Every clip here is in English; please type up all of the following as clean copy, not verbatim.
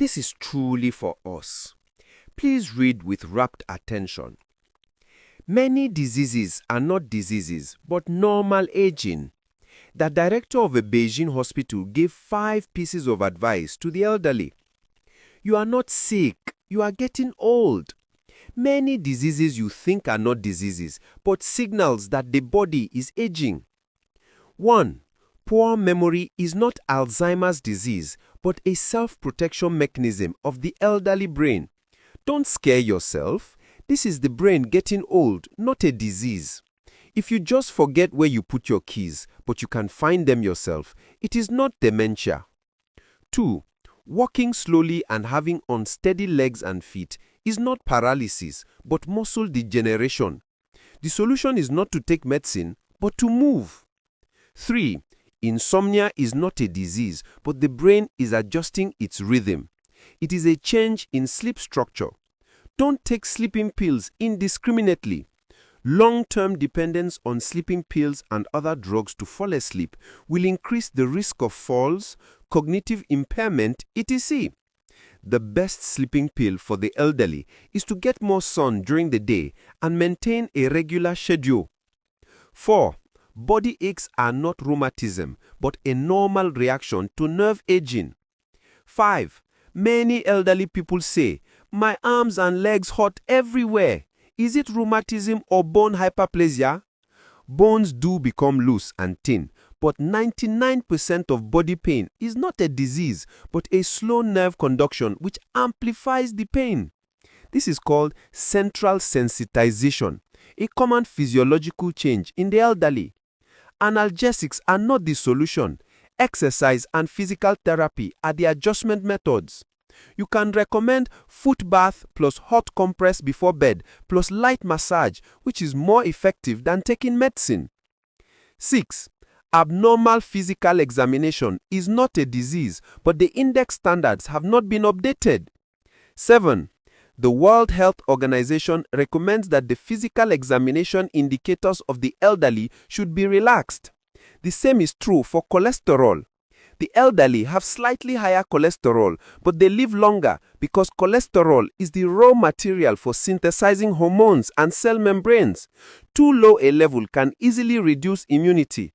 This is truly for us. Please read with rapt attention. Many diseases are not diseases, but normal aging. The director of a Beijing hospital gave 5 pieces of advice to the elderly. You are not sick, you are getting old. Many diseases you think are not diseases, but signals that the body is aging. 1. Poor memory is not Alzheimer's disease, but a self-protection mechanism of the elderly brain. Don't scare yourself. This is the brain getting old, not a disease. If you just forget where you put your keys, but you can find them yourself, it is not dementia. 2. Walking slowly and having unsteady legs and feet is not paralysis, but muscle degeneration. The solution is not to take medicine, but to move. 3. Insomnia is not a disease, but the brain is adjusting its rhythm. It is a change in sleep structure. Don't take sleeping pills indiscriminately. Long-term dependence on sleeping pills and other drugs to fall asleep will increase the risk of falls, cognitive impairment, etc. The best sleeping pill for the elderly is to get more sun during the day and maintain a regular schedule. 4. Body aches are not rheumatism, but a normal reaction to nerve aging. 5. Many elderly people say, "My arms and legs hurt everywhere." Is it rheumatism or bone hyperplasia? Bones do become loose and thin, but 99% of body pain is not a disease, but a slow nerve conduction which amplifies the pain. This is called central sensitization, a common physiological change in the elderly. Analgesics are not the solution. Exercise and physical therapy are the adjustment methods. You can recommend foot bath plus hot compress before bed plus light massage, which is more effective than taking medicine. 6. Abnormal physical examination is not a disease, but the index standards have not been updated. 7. The World Health Organization recommends that the physical examination indicators of the elderly should be relaxed. The same is true for cholesterol. The elderly have slightly higher cholesterol, but they live longer because cholesterol is the raw material for synthesizing hormones and cell membranes. Too low a level can easily reduce immunity.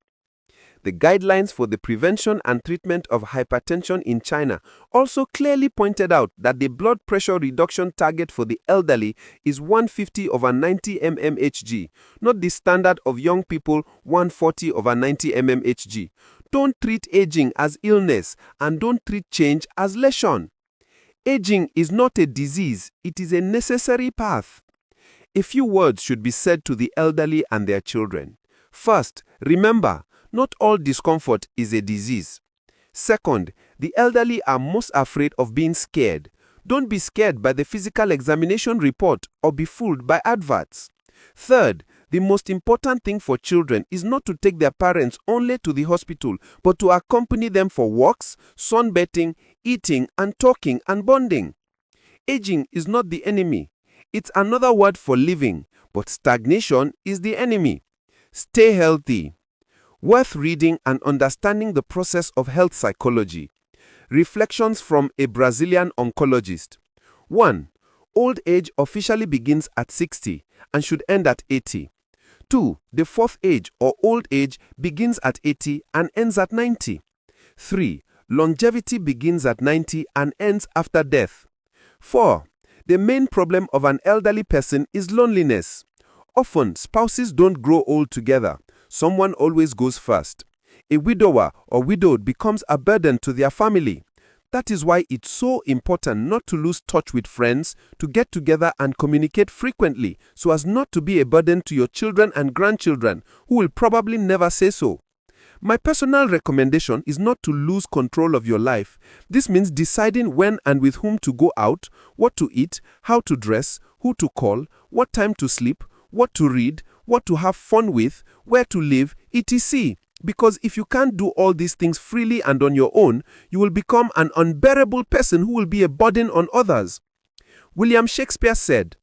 The guidelines for the prevention and treatment of hypertension in China also clearly pointed out that the blood pressure reduction target for the elderly is 150/90 mmHg, not the standard of young people 140/90 mmHg. Don't treat aging as illness and don't treat change as lesion. Aging is not a disease, it is a necessary path. A few words should be said to the elderly and their children. First, remember, not all discomfort is a disease. Second, the elderly are most afraid of being scared. Don't be scared by the physical examination report or be fooled by adverts. Third, the most important thing for children is not to take their parents only to the hospital, but to accompany them for walks, sunbathing, eating and talking and bonding. Aging is not the enemy. It's another word for living, but stagnation is the enemy. Stay healthy. Worth reading and understanding the process of health psychology. Reflections from a Brazilian oncologist. 1. Old age officially begins at 60 and should end at 80. 2. The fourth age or old age begins at 80 and ends at 90. 3. Longevity begins at 90 and ends after death. 4. The main problem of an elderly person is loneliness. Often, spouses don't grow old together. Someone always goes first. A widower or widowed becomes a burden to their family. That is why it's so important not to lose touch with friends, to get together and communicate frequently so as not to be a burden to your children and grandchildren who will probably never say so. My personal recommendation is not to lose control of your life. This means deciding when and with whom to go out, what to eat, how to dress, who to call, what time to sleep, what to read, what to have fun with, where to live, etc. Because if you can't do all these things freely and on your own, you will become an unbearable person who will be a burden on others. William Shakespeare said,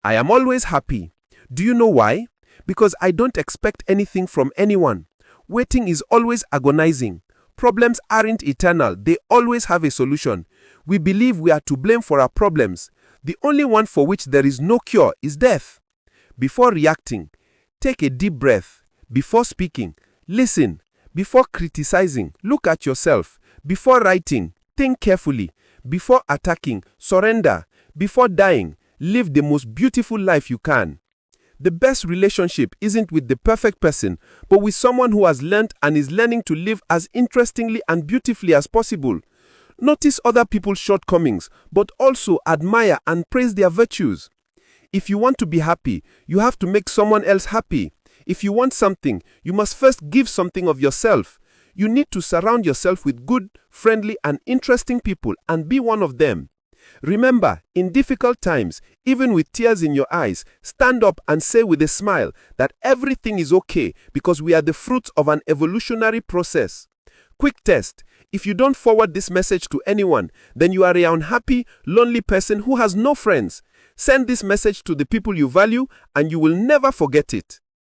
"I am always happy. Do you know why? Because I don't expect anything from anyone. Waiting is always agonizing. Problems aren't eternal. They always have a solution. We believe we are to blame for our problems. The only one for which there is no cure is death. Before reacting, take a deep breath. Before speaking, listen. Before criticizing, look at yourself. Before writing, think carefully. Before attacking, surrender. Before dying, live the most beautiful life you can. The best relationship isn't with the perfect person, but with someone who has learned and is learning to live as interestingly and beautifully as possible. Notice other people's shortcomings, but also admire and praise their virtues. If you want to be happy, you have to make someone else happy. If you want something, you must first give something of yourself. You need to surround yourself with good, friendly, and interesting people and be one of them. Remember, in difficult times, even with tears in your eyes, stand up and say with a smile that everything is okay because we are the fruits of an evolutionary process. Quick test. If you don't forward this message to anyone, then you are an unhappy, lonely person who has no friends. Send this message to the people you value and you will never forget it.